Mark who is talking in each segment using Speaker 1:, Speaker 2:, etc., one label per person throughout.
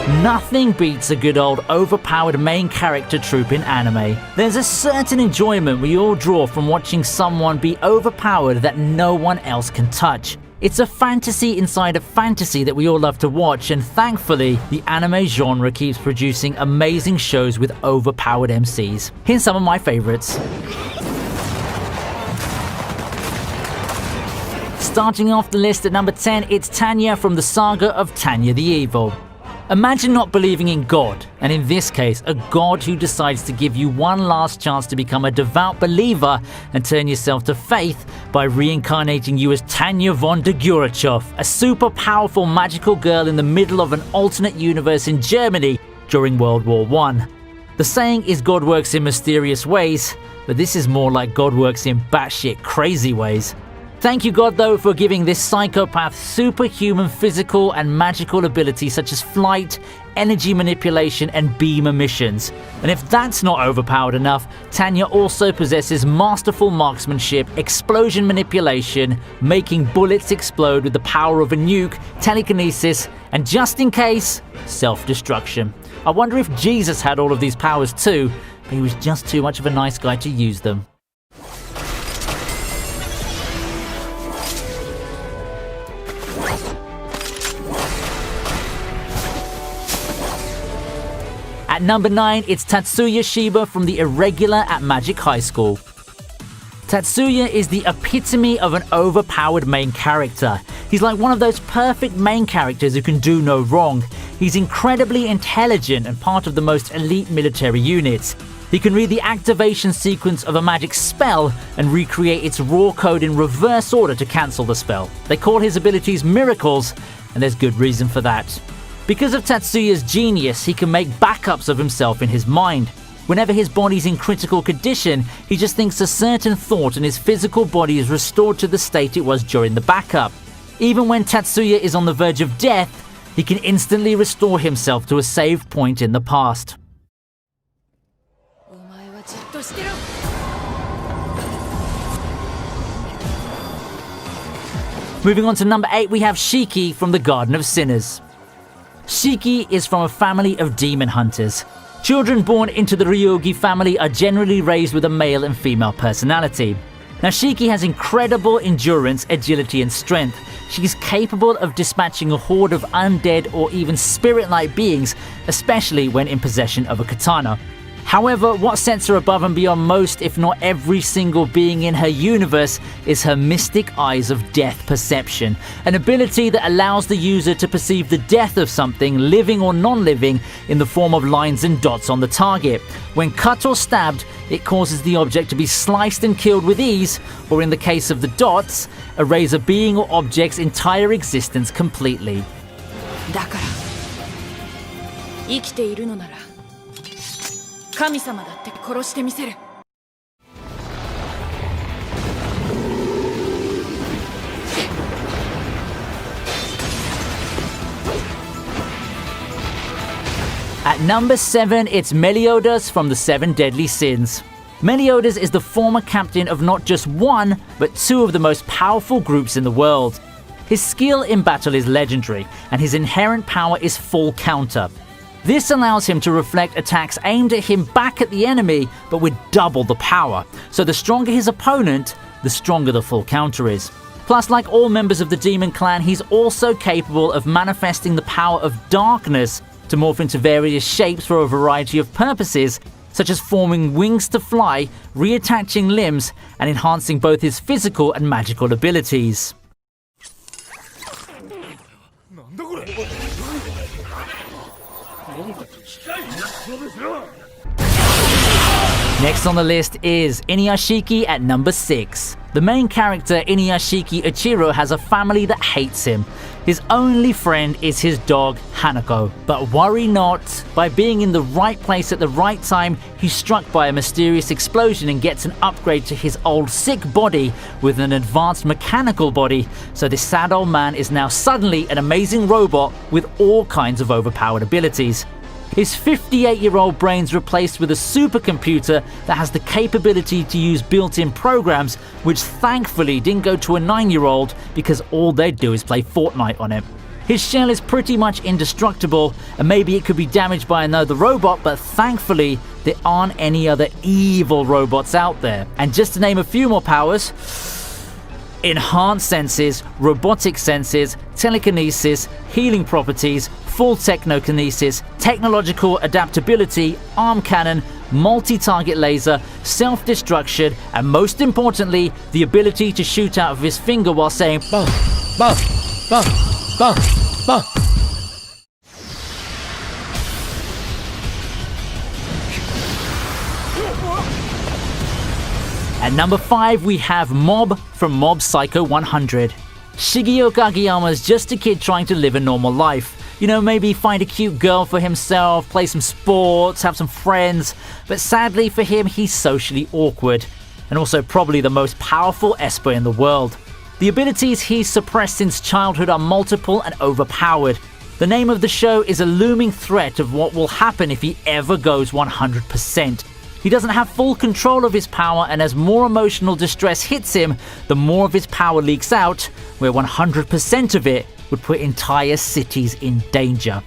Speaker 1: Nothing beats a good old overpowered main character trope in anime. There's a certain enjoyment we all draw from watching someone be overpowered that no one else can touch. It's a fantasy inside a fantasy that we all love to watch, and thankfully, the anime genre keeps producing amazing shows with overpowered MCs. Here's some of my favorites. Starting off the list at number 10, it's Tanya from the saga of Tanya the Evil. Imagine not believing in God, and in this case, a God who decides to give you one last chance to become a devout believer and turn yourself to faith by reincarnating you as Tanya von der Gurachov, a super powerful magical girl in the middle of an alternate universe in Germany during World War I. The saying is God works in mysterious ways, but this is more like God works in batshit crazy ways. Thank you, God, though, for giving this psychopath superhuman physical and magical abilities such as flight, energy manipulation, and beam emissions. And if that's not overpowered enough, Tanya also possesses masterful marksmanship, explosion manipulation, making bullets explode with the power of a nuke, telekinesis, and just in case, self-destruction. I wonder if Jesus had all of these powers too, but he was just too much of a nice guy to use them. At number 9, it's Tatsuya Shiba from the Irregular at Magic High School. Tatsuya is the epitome of an overpowered main character. He's like one of those perfect main characters who can do no wrong. He's incredibly intelligent and part of the most elite military units. He can read the activation sequence of a magic spell and recreate its raw code in reverse order to cancel the spell. They call his abilities miracles, and there's good reason for that. Because of Tatsuya's genius, he can make backups of himself in his mind. Whenever his body's in critical condition, he just thinks a certain thought and his physical body is restored to the state it was during the backup. Even when Tatsuya is on the verge of death, he can instantly restore himself to a saved point in the past. Moving on to number 8, we have Shiki from the Garden of Sinners. Shiki is from a family of demon hunters. Children born into the Ryogi family are generally raised with a male and female personality. Now, Shiki has incredible endurance, agility, and strength. She's capable of dispatching a horde of undead or even spirit-like beings, especially when in possession of a katana. However, what sets her above and beyond most, if not every single being in her universe, is her mystic eyes of death perception, an ability that allows the user to perceive the death of something, living or non-living, in the form of lines and dots on the target. When cut or stabbed, it causes the object to be sliced and killed with ease, or in the case of the dots, erase a being or object's entire existence completely. At number 7, it's Meliodas from the 7 Deadly Sins. Meliodas is the former captain of not just one, but 2 of the most powerful groups in the world. His skill in battle is legendary, and his inherent power is full counter. This allows him to reflect attacks aimed at him back at the enemy, but with double the power. So the stronger his opponent, the stronger the full counter is. Plus, like all members of the Demon Clan, he's also capable of manifesting the power of darkness to morph into various shapes for a variety of purposes, such as forming wings to fly, reattaching limbs, and enhancing both his physical and magical abilities. Next on the list is Inuyashiki at number 6. The main character, Inuyashiki Ichiro, has a family that hates him. His only friend is his dog, Hanako. But worry not, by being in the right place at the right time, he's struck by a mysterious explosion and gets an upgrade to his old sick body with an advanced mechanical body, so this sad old man is now suddenly an amazing robot with all kinds of overpowered abilities. His 58-year-old brain's replaced with a supercomputer that has the capability to use built-in programs, which thankfully didn't go to a 9-year-old because all they'd do is play Fortnite on it. His shell is pretty much indestructible, and maybe it could be damaged by another robot, but thankfully there aren't any other evil robots out there. And just to name a few more powers: enhanced senses, robotic senses, telekinesis, healing properties, full technokinesis, technological adaptability, arm cannon, multi-target laser, self-destruction, and most importantly, the ability to shoot out of his finger while saying "bah, bah, bah, bah, bah." At number 5, we have Mob from Mob Psycho 100. Shigeo Kageyama's just a kid trying to live a normal life. You know, maybe find a cute girl for himself, play some sports, have some friends. But sadly for him, he's socially awkward. And also probably the most powerful Esper in the world. The abilities he's suppressed since childhood are multiple and overpowered. The name of the show is a looming threat of what will happen if he ever goes 100%. He doesn't have full control of his power, and as more emotional distress hits him, the more of his power leaks out, where 100% of it would put entire cities in danger.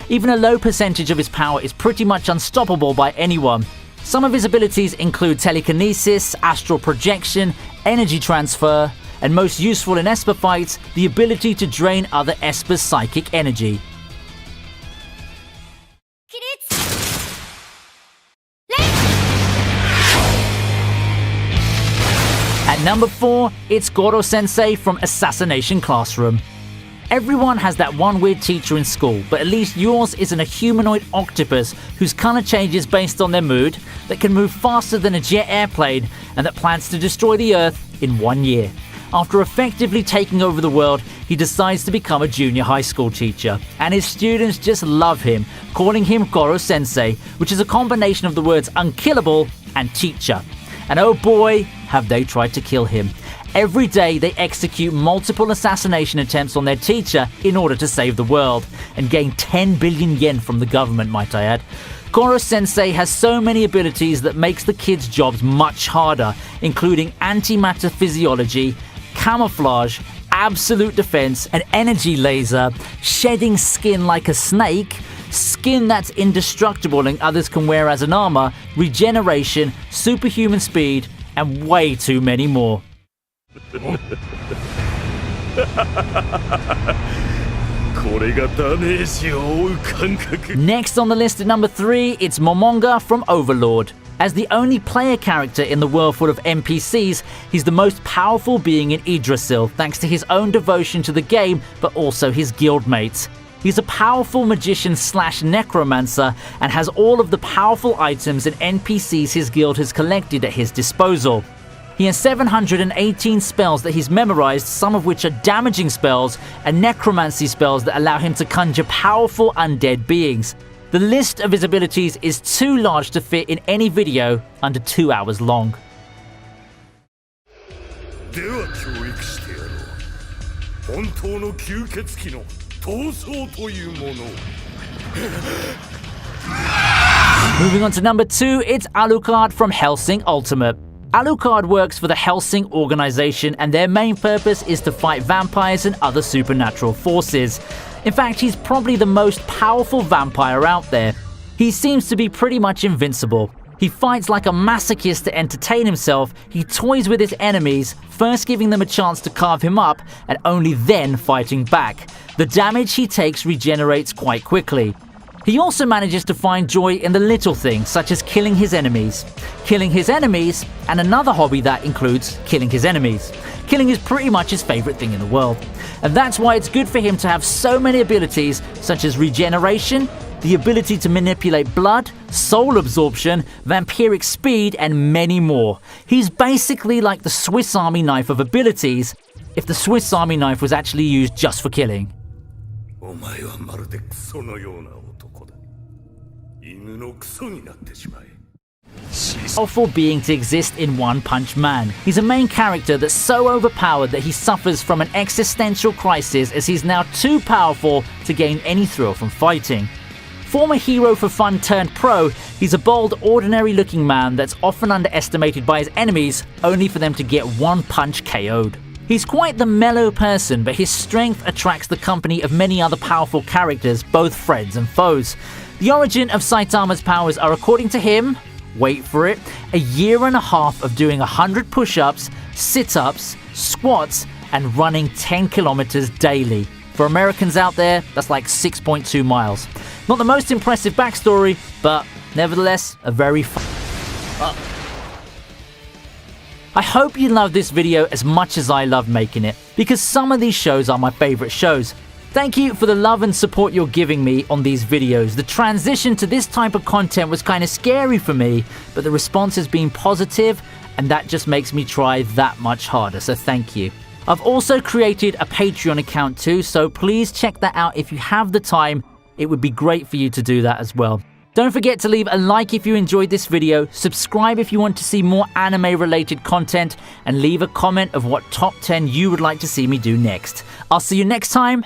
Speaker 1: Even a low percentage of his power is pretty much unstoppable by anyone. Some of his abilities include telekinesis, astral projection, energy transfer, and most useful in Esper fights, the ability to drain other Esper's psychic energy. At number 4, it's Goro-sensei from Assassination Classroom. Everyone has that one weird teacher in school, but at least yours isn't a humanoid octopus whose color changes based on their mood, that can move faster than a jet airplane, and that plans to destroy the Earth in 1 year. After effectively taking over the world, he decides to become a junior high school teacher, and his students just love him, calling him Goro-sensei, which is a combination of the words unkillable and teacher. And oh boy, have they tried to kill him. Every day they execute multiple assassination attempts on their teacher in order to save the world, and gain 10 billion yen from the government, might I add. Goro-sensei has so many abilities that makes the kids' jobs much harder, including antimatter physiology, camouflage, absolute defense, an energy laser, shedding skin like a snake, skin that's indestructible and others can wear as an armor, regeneration, superhuman speed, and way too many more. Next on the list at number 3, it's Momonga from Overlord. As the only player character in the world full of NPCs, he's the most powerful being in Yggdrasil, thanks to his own devotion to the game, but also his guildmates. He's a powerful magician / necromancer, and has all of the powerful items and NPCs his guild has collected at his disposal. He has 718 spells that he's memorized, some of which are damaging spells and necromancy spells that allow him to conjure powerful undead beings. The list of his abilities is too large to fit in any video under 2 hours long. Moving on to number 2, it's Alucard from Hellsing Ultimate. Alucard works for the Hellsing organization, and their main purpose is to fight vampires and other supernatural forces. In fact, he's probably the most powerful vampire out there. He seems to be pretty much invincible. He fights like a masochist to entertain himself. He toys with his enemies, first giving them a chance to carve him up and only then fighting back. The damage he takes regenerates quite quickly. He also manages to find joy in the little things, such as killing his enemies. Killing his enemies, and another hobby that includes killing his enemies. Killing is pretty much his favorite thing in the world. And that's why it's good for him to have so many abilities, such as regeneration, the ability to manipulate blood, soul absorption, vampiric speed, and many more. He's basically like the Swiss Army knife of abilities, if the Swiss Army knife was actually used just for killing. Awful being to exist in One Punch Man. He's a main character that's so overpowered that he suffers from an existential crisis, as he's now too powerful to gain any thrill from fighting. Former hero for fun turned pro, he's a bold, ordinary-looking man that's often underestimated by his enemies, only for them to get one punch KO'd. He's quite the mellow person, but his strength attracts the company of many other powerful characters, both friends and foes. The origin of Saitama's powers are, according to him, wait for it, a year and a half of doing 100 push-ups, sit-ups, squats, and running 10 kilometers daily. For Americans out there, that's like 6.2 miles. Not the most impressive backstory, but nevertheless, a very I hope you love this video as much as I love making it, because some of these shows are my favorite shows. Thank you for the love and support you're giving me on these videos. The transition to this type of content was kind of scary for me, but the response has been positive, and that just makes me try that much harder, so thank you. I've also created a Patreon account too, so please check that out if you have the time. It would be great for you to do that as well. Don't forget to leave a like if you enjoyed this video, subscribe if you want to see more anime related content, and leave a comment of what top 10 you would like to see me do next. I'll see you next time.